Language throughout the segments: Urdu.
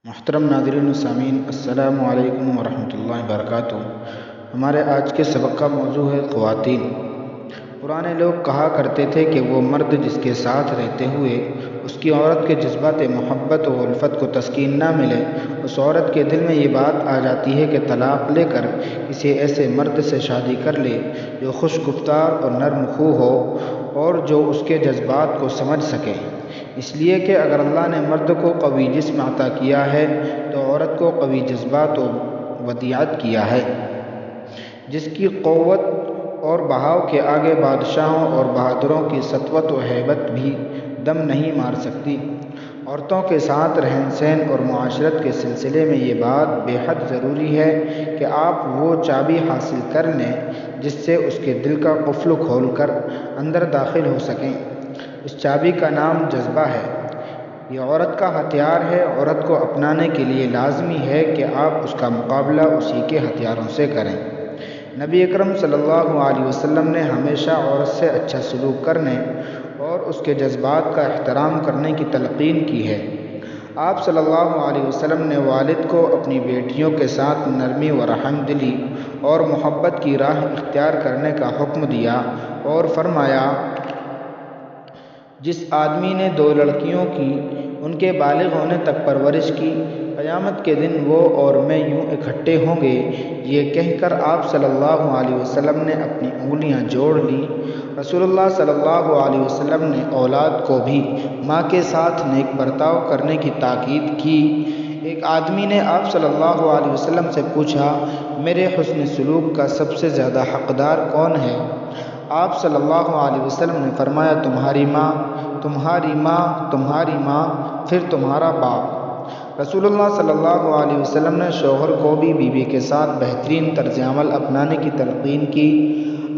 محترم ناظرین و سامعین، السلام علیکم ورحمۃ اللہ وبرکاتہ۔ ہمارے آج کے سبق کا موضوع ہے خواتین۔ پرانے لوگ کہا کرتے تھے کہ وہ مرد جس کے ساتھ رہتے ہوئے اس کی عورت کے جذبات محبت و الفت کو تسکین نہ ملے، اس عورت کے دل میں یہ بات آ جاتی ہے کہ طلاق لے کر کسی ایسے مرد سے شادی کر لے جو خوش گفتار اور نرم خو ہو اور جو اس کے جذبات کو سمجھ سکے۔ اس لیے کہ اگر اللہ نے مرد کو قوی جسم عطا کیا ہے تو عورت کو قوی جذبات و ودیعت کیا ہے، جس کی قوت اور بہاؤ کے آگے بادشاہوں اور بہادروں کی سطوت و ہیبت بھی دم نہیں مار سکتی۔ عورتوں کے ساتھ رہن سہن اور معاشرت کے سلسلے میں یہ بات بے حد ضروری ہے کہ آپ وہ چابی حاصل کر لیں جس سے اس کے دل کا قفل کھول کر اندر داخل ہو سکیں۔ اس چابی کا نام جذبہ ہے۔ یہ عورت کا ہتھیار ہے۔ عورت کو اپنانے کے لیے لازمی ہے کہ آپ اس کا مقابلہ اسی کے ہتھیاروں سے کریں۔ نبی اکرم صلی اللہ علیہ وسلم نے ہمیشہ عورت سے اچھا سلوک کرنے اور اس کے جذبات کا احترام کرنے کی تلقین کی ہے۔ آپ صلی اللہ علیہ وسلم نے والد کو اپنی بیٹیوں کے ساتھ نرمی و رحم دلی اور محبت کی راہ اختیار کرنے کا حکم دیا اور فرمایا، جس آدمی نے 2 لڑکیوں کی ان کے بالغ ہونے تک پرورش کی، قیامت کے دن وہ اور میں یوں اکٹھے ہوں گے۔ یہ کہہ کر آپ صلی اللہ علیہ وسلم نے اپنی انگلیاں جوڑ لیں۔ رسول اللہ صلی اللہ علیہ وسلم نے اولاد کو بھی ماں کے ساتھ نیک برتاؤ کرنے کی تاکید کی۔ ایک آدمی نے آپ صلی اللہ علیہ وسلم سے پوچھا، میرے حسن سلوک کا سب سے زیادہ حقدار کون ہے؟ آپ صلی اللہ علیہ وسلم نے فرمایا، تمہاری ماں، تمہاری ماں، تمہاری ماں، پھر تمہارا باپ۔ رسول اللہ صلی اللہ علیہ وسلم نے شوہر کو بھی بیوی کے ساتھ بہترین طرز عمل اپنانے کی تلقین کی۔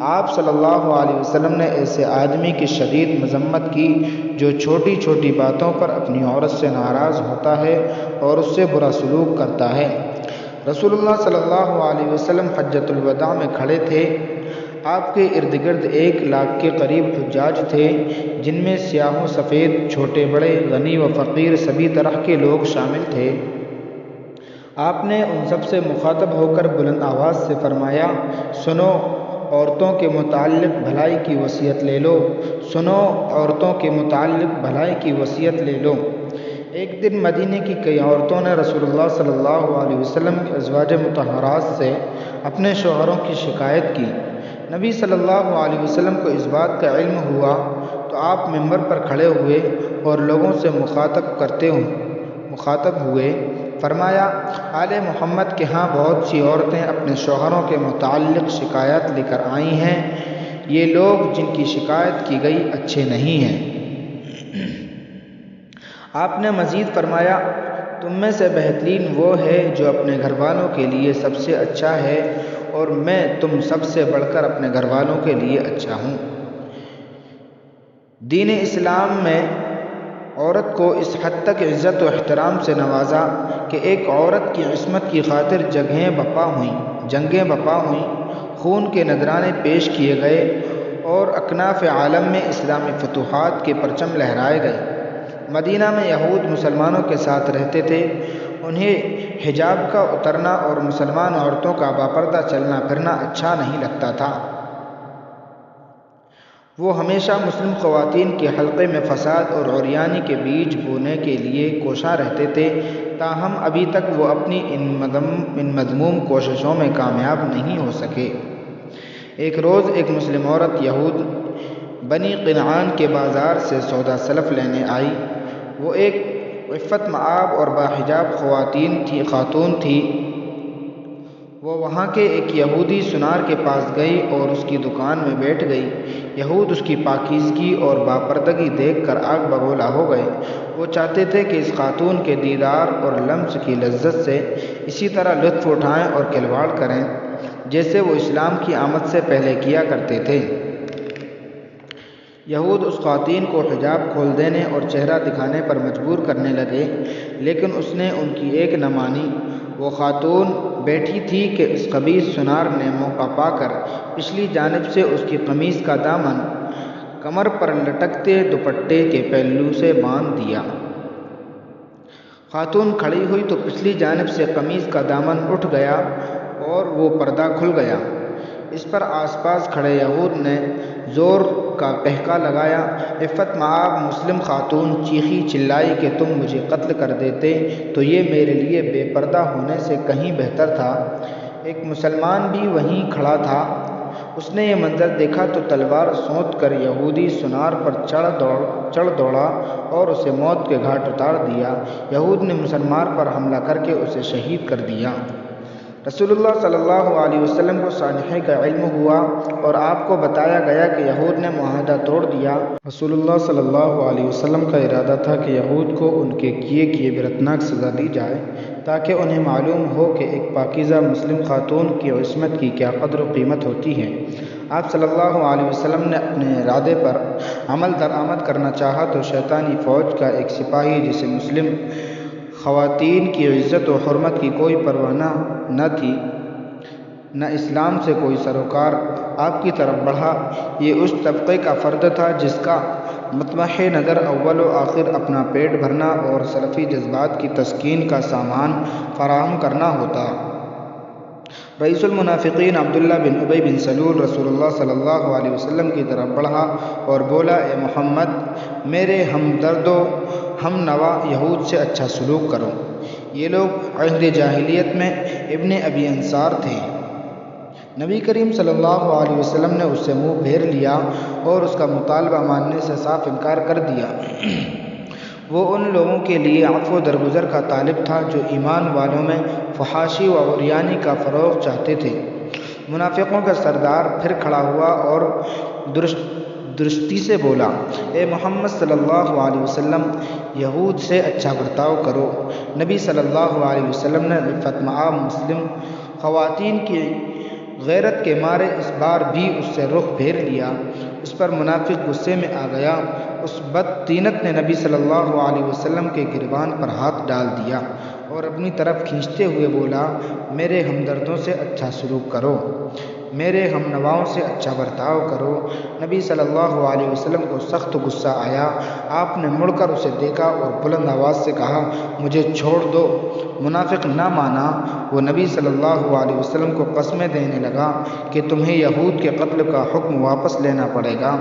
آپ صلی اللہ علیہ وسلم نے ایسے آدمی کی شدید مذمت کی جو چھوٹی چھوٹی باتوں پر اپنی عورت سے ناراض ہوتا ہے اور اس سے برا سلوک کرتا ہے۔ رسول اللہ صلی اللہ علیہ وسلم حجۃ الوداع میں کھڑے تھے۔ آپ کے ارد گرد 1 لاکھ کے قریب حجاج تھے، جن میں سیاہ و سفید، چھوٹے بڑے، غنی و فقیر سبھی طرح کے لوگ شامل تھے۔ آپ نے ان سب سے مخاطب ہو کر بلند آواز سے فرمایا، سنو، عورتوں کے متعلق بھلائی کی وصیت لے لو، سنو، عورتوں کے متعلق بھلائی کی وصیت لے لو۔ ایک دن مدینے کی کئی عورتوں نے رسول اللہ صلی اللہ علیہ وسلم کی ازواج مطہرات سے اپنے شوہروں کی شکایت کی۔ نبی صلی اللہ علیہ وسلم کو اس بات کا علم ہوا تو آپ منبر پر کھڑے ہوئے اور لوگوں سے مخاطب ہوئے۔ فرمایا، آل محمد کے ہاں بہت سی عورتیں اپنے شوہروں کے متعلق شکایات لے کر آئی ہیں۔ یہ لوگ جن کی شکایت کی گئی اچھے نہیں ہیں۔ آپ نے مزید فرمایا، تم میں سے بہترین وہ ہے جو اپنے گھر والوں کے لیے سب سے اچھا ہے، اور میں تم سب سے بڑھ کر اپنے گھر والوں کے لیے اچھا ہوں۔ دین اسلام میں عورت کو اس حد تک عزت و احترام سے نوازا کہ ایک عورت کی عصمت کی خاطر جنگیں بپا ہوئیں، خون کے نذرانے پیش کیے گئے اور اکناف عالم میں اسلامی فتوحات کے پرچم لہرائے گئے۔ مدینہ میں یہود مسلمانوں کے ساتھ رہتے تھے۔ انہیں حجاب کا اترنا اور مسلمان عورتوں کا باپردہ چلنا پھرنا اچھا نہیں لگتا تھا۔ وہ ہمیشہ مسلم خواتین کے حلقے میں فساد اور عریانی کے بیج بونے کے لیے کوشاں رہتے تھے، تاہم ابھی تک وہ اپنی ان مذموم کوششوں میں کامیاب نہیں ہو سکے۔ ایک روز ایک مسلم عورت یہود بنی قنعان کے بازار سے سودا سلف لینے آئی۔ وہ ایک عفت مآب اور باحجاب خاتون تھی۔ وہ وہاں کے ایک یہودی سنار کے پاس گئی اور اس کی دکان میں بیٹھ گئی۔ یہود اس کی پاکیزگی اور باپردگی دیکھ کر آگ بگولا ہو گئے۔ وہ چاہتے تھے کہ اس خاتون کے دیدار اور لمس کی لذت سے اسی طرح لطف اٹھائیں اور کھلواڑ کریں جیسے وہ اسلام کی آمد سے پہلے کیا کرتے تھے۔ یہود اس خواتین کو حجاب کھول دینے اور چہرہ دکھانے پر مجبور کرنے لگے، لیکن اس نے ان کی ایک نہ مانی۔ وہ خاتون بیٹھی تھی کہ اس خبیث سنار نے موقع پا کر پچھلی جانب سے اس کی قمیص کا دامن کمر پر لٹکتے دوپٹے کے پہلو سے باندھ دیا۔ خاتون کھڑی ہوئی تو پچھلی جانب سے قمیص کا دامن اٹھ گیا اور وہ پردہ کھل گیا۔ اس پر آس پاس کھڑے یہود نے زور کا قہقہ لگایا۔ عفت مآب مسلم خاتون چیخی چلائی کہ تم مجھے قتل کر دیتے تو یہ میرے لیے بے پردہ ہونے سے کہیں بہتر تھا۔ ایک مسلمان بھی وہیں کھڑا تھا۔ اس نے یہ منظر دیکھا تو تلوار سونت کر یہودی سنار پر چڑھ دوڑا اور اسے موت کے گھاٹ اتار دیا۔ یہود نے مسلمان پر حملہ کر کے اسے شہید کر دیا۔ رسول اللہ صلی اللہ علیہ وسلم کو سانحے کا علم ہوا اور آپ کو بتایا گیا کہ یہود نے معاہدہ توڑ دیا۔ رسول اللہ صلی اللہ علیہ وسلم کا ارادہ تھا کہ یہود کو ان کے کیے برتناک سزا دی جائے تاکہ انہیں معلوم ہو کہ ایک پاکیزہ مسلم خاتون کی عصمت کی کیا قدر و قیمت ہوتی ہے۔ آپ صلی اللہ علیہ وسلم نے اپنے ارادے پر عمل درآمد کرنا چاہا تو شیطانی فوج کا ایک سپاہی جسے مسلم خواتین کی عزت و حرمت کی کوئی پرواہ نہ تھی، نہ اسلام سے کوئی سروکار، آپ کی طرف بڑھا۔ یہ اس طبقے کا فرد تھا جس کا مطمح نظر اول و آخر اپنا پیٹ بھرنا اور سلفی جذبات کی تسکین کا سامان فراہم کرنا ہوتا۔ رئیس المنافقین عبداللہ بن ابی بن سلول رسول اللہ صلی اللہ علیہ وسلم کی طرف بڑھا اور بولا، اے محمد، میرے ہمدرد و ہم نوا یہود سے اچھا سلوک کرو۔ یہ لوگ عہد جاہلیت میں ابن ابی انصار تھے۔ نبی کریم صلی اللہ علیہ وسلم نے اس سے منہ پھیر لیا اور اس کا مطالبہ ماننے سے صاف انکار کر دیا۔ وہ ان لوگوں کے لیے عفو درگزر کا طالب تھا جو ایمان والوں میں فحاشی و عریانی کا فروغ چاہتے تھے۔ منافقوں کا سردار پھر کھڑا ہوا اور درستی سے بولا، اے محمد صلی اللہ علیہ وسلم، یہود سے اچھا برتاؤ کرو۔ نبی صلی اللہ علیہ وسلم نے عفت مآب مسلم خواتین کی غیرت کے مارے اس بار بھی اس سے رخ پھیر لیا۔ اس پر منافق غصے میں آ گیا۔ اس بد طینت نے نبی صلی اللہ علیہ وسلم کے گریبان پر ہاتھ ڈال دیا اور اپنی طرف کھینچتے ہوئے بولا، میرے ہمدردوں سے اچھا سلوک کرو، میرے ہم نواؤں سے اچھا برتاؤ کرو۔ نبی صلی اللہ علیہ وسلم کو سخت غصہ آیا۔ آپ نے مڑ کر اسے دیکھا اور بلند آواز سے کہا، مجھے چھوڑ دو۔ منافق نہ مانا۔ وہ نبی صلی اللہ علیہ وسلم کو قسمیں دینے لگا کہ تمہیں یہود کے قتل کا حکم واپس لینا پڑے گا۔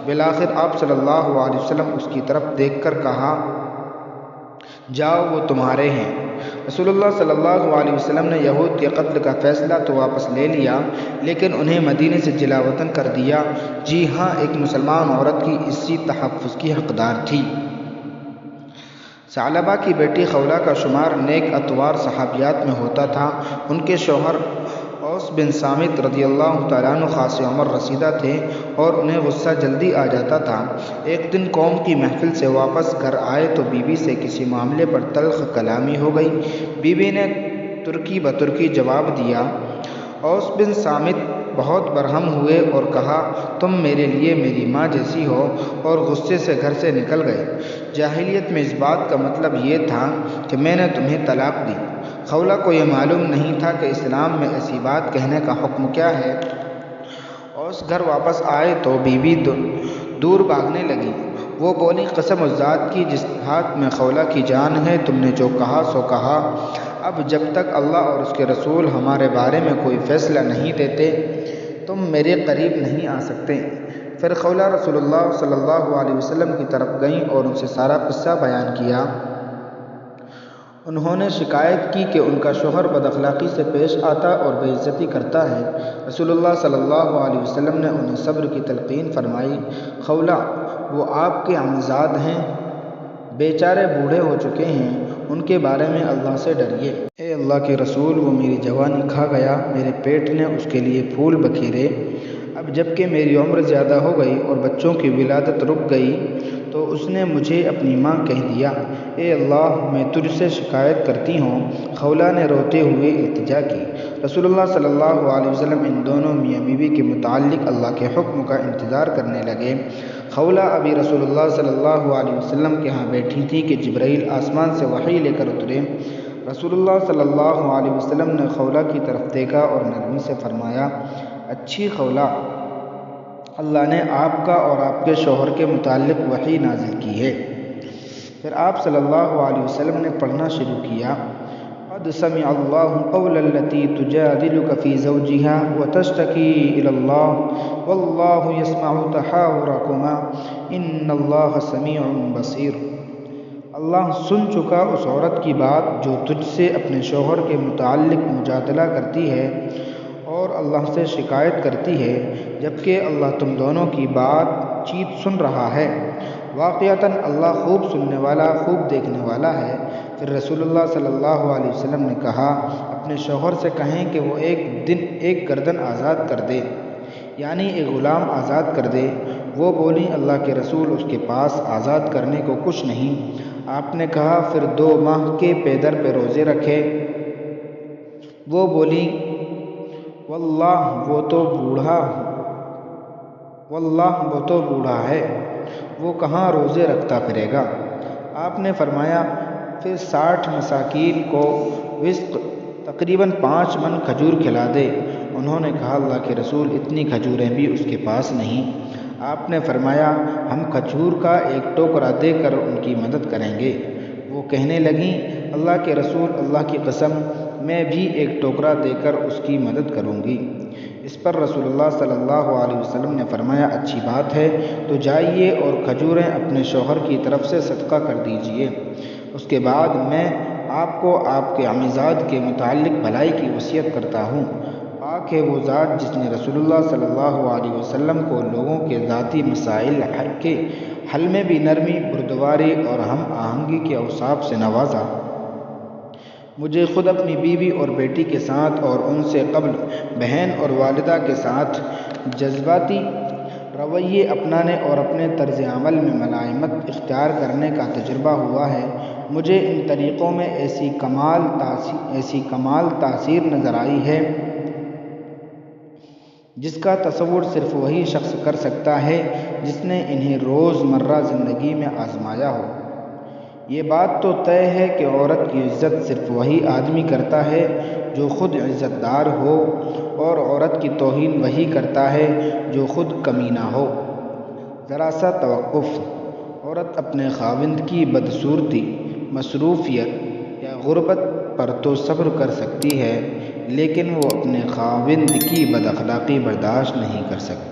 بالآخر آپ صلی اللہ علیہ وسلم اس کی طرف دیکھ کر کہا، جاؤ، وہ تمہارے ہیں۔ رسول اللہ صلی اللہ علیہ وسلم نے یہود کے قتل کا فیصلہ تو واپس لے لیا لیکن انہیں مدینے سے جلا وطن کر دیا۔ جی ہاں، ایک مسلمان عورت کی اسی تحفظ کی حقدار تھی۔ ثعلبہ کی بیٹی خولہ کا شمار نیک اتوار صحابیات میں ہوتا تھا۔ ان کے شوہر اوس بن صامت رضی اللہ تعالیٰ عنہ خاص عمر رسیدہ تھے اور انہیں غصہ جلدی آ جاتا تھا۔ ایک دن قوم کی محفل سے واپس گھر آئے تو بیوی سے کسی معاملے پر تلخ کلامی ہو گئی۔ بیوی نے ترکی بترکی جواب دیا۔ اوس بن صامت بہت برہم ہوئے اور کہا، تم میرے لیے میری ماں جیسی ہو، اور غصے سے گھر سے نکل گئے۔ جاہلیت میں اس بات کا مطلب یہ تھا کہ میں نے تمہیں طلاق دی۔ خولہ کو یہ معلوم نہیں تھا کہ اسلام میں ایسی بات کہنے کا حکم کیا ہے۔ اوس گھر واپس آئے تو بیوی دور بھاگنے لگی۔ وہ بولی، قسم اس ذات کی جس ہاتھ میں خولہ کی جان ہے، تم نے جو کہا سو کہا۔ اب جب تک اللہ اور اس کے رسول ہمارے بارے میں کوئی فیصلہ نہیں دیتے تم میرے قریب نہیں آ سکتے۔ پھر خولہ رسول اللہ صلی اللہ علیہ وسلم کی طرف گئیں اور ان سے سارا قصہ بیان کیا۔ انہوں نے شکایت کی کہ ان کا شوہر بد اخلاقی سے پیش آتا اور بے عزتی کرتا ہے۔ رسول اللہ صلی اللہ علیہ وسلم نے انہیں صبر کی تلقین فرمائی۔ خولہ، وہ آپ کے عمزاد ہیں، بیچارے بوڑھے ہو چکے ہیں، ان کے بارے میں اللہ سے ڈریے۔ اے اللہ کے رسول، وہ میری جوانی کھا گیا، میرے پیٹ نے اس کے لیے پھول بکھیرے۔ اب جب کہ میری عمر زیادہ ہو گئی اور بچوں کی ولادت رک گئی تو اس نے مجھے اپنی ماں کہہ دیا۔ اے اللہ، میں تجھ سے شکایت کرتی ہوں۔ خولہ نے روتے ہوئے التجا کی۔ رسول اللہ صلی اللہ علیہ وسلم ان دونوں میاں بیوی کے متعلق اللہ کے حکم کا انتظار کرنے لگے۔ خولہ ابھی رسول اللہ صلی اللہ علیہ وسلم کے ہاں بیٹھی تھی کہ جبرائیل آسمان سے وحی لے کر اترے۔ رسول اللہ صلی اللہ علیہ وسلم نے خولہ کی طرف دیکھا اور نرمی سے فرمایا، اچھی خولہ، اللہ نے آپ کا اور آپ کے شوہر کے متعلق وحی نازل کی ہے۔ پھر آپ صلی اللہ علیہ وسلم نے پڑھنا شروع کیا، قد سمع اللہ قول التی تجادلک فی زوجہا وتشتکی الی اللہ واللہ یسمع تحاورکما ان اللہ سمیع بصیر۔ اللہ سن چکا اس عورت کی بات جو تجھ سے اپنے شوہر کے متعلق مجادلہ کرتی ہے اور اللہ سے شکایت کرتی ہے، جبکہ اللہ تم دونوں کی بات چیت سن رہا ہے۔ واقعتاً اللہ خوب سننے والا، خوب دیکھنے والا ہے۔ پھر رسول اللہ صلی اللہ علیہ وسلم نے کہا، اپنے شوہر سے کہیں کہ وہ ایک گردن آزاد کر دے، یعنی ایک غلام آزاد کر دے۔ وہ بولی، اللہ کے رسول، اس کے پاس آزاد کرنے کو کچھ نہیں۔ آپ نے کہا، پھر 2 ماہ کے پیدر پہ روزے رکھے۔ وہ بولی، واللہ وہ تو بوڑھا ہے، وہ کہاں روزے رکھتا پھرے گا۔ آپ نے فرمایا، پھر 60 مساکین کو وسق تقریباً 5 من کھجور کھلا دے۔ انہوں نے کہا، اللہ کے رسول، اتنی کھجوریں بھی اس کے پاس نہیں۔ آپ نے فرمایا، ہم کھجور کا ایک ٹوکرا دے کر ان کی مدد کریں گے۔ وہ کہنے لگیں، اللہ کے رسول، اللہ کی قسم، میں بھی ایک ٹوکرا دے کر اس کی مدد کروں گی۔ اس پر رسول اللہ صلی اللہ علیہ وسلم نے فرمایا، اچھی بات ہے، تو جائیے اور کھجوریں اپنے شوہر کی طرف سے صدقہ کر دیجیے۔ اس کے بعد میں آپ کو آپ کے اعمزاد کے متعلق بھلائی کی وصیت کرتا ہوں۔ پاک ہے وہ ذات جس نے رسول اللہ صلی اللہ علیہ وسلم کو لوگوں کے ذاتی مسائل کے حل میں بھی نرمی، بردباری اور ہم آہنگی کے اوصاف سے نوازا۔ مجھے خود اپنی بیوی اور بیٹی کے ساتھ اور ان سے قبل بہن اور والدہ کے ساتھ جذباتی رویے اپنانے اور اپنے طرز عمل میں ملائمت اختیار کرنے کا تجربہ ہوا ہے۔ مجھے ان طریقوں میں ایسی کمال تاثیر نظر آئی ہے جس کا تصور صرف وہی شخص کر سکتا ہے جس نے انہیں روز مرہ زندگی میں آزمایا ہو۔ یہ بات تو طے ہے کہ عورت کی عزت صرف وہی آدمی کرتا ہے جو خود عزت دار ہو، اور عورت کی توہین وہی کرتا ہے جو خود کمینہ ہو۔ ذرا سا توقف۔ عورت اپنے خاوند کی بدصورتی، مصروفیت یا غربت پر تو صبر کر سکتی ہے، لیکن وہ اپنے خاوند کی بد اخلاقی برداشت نہیں کر سکتی۔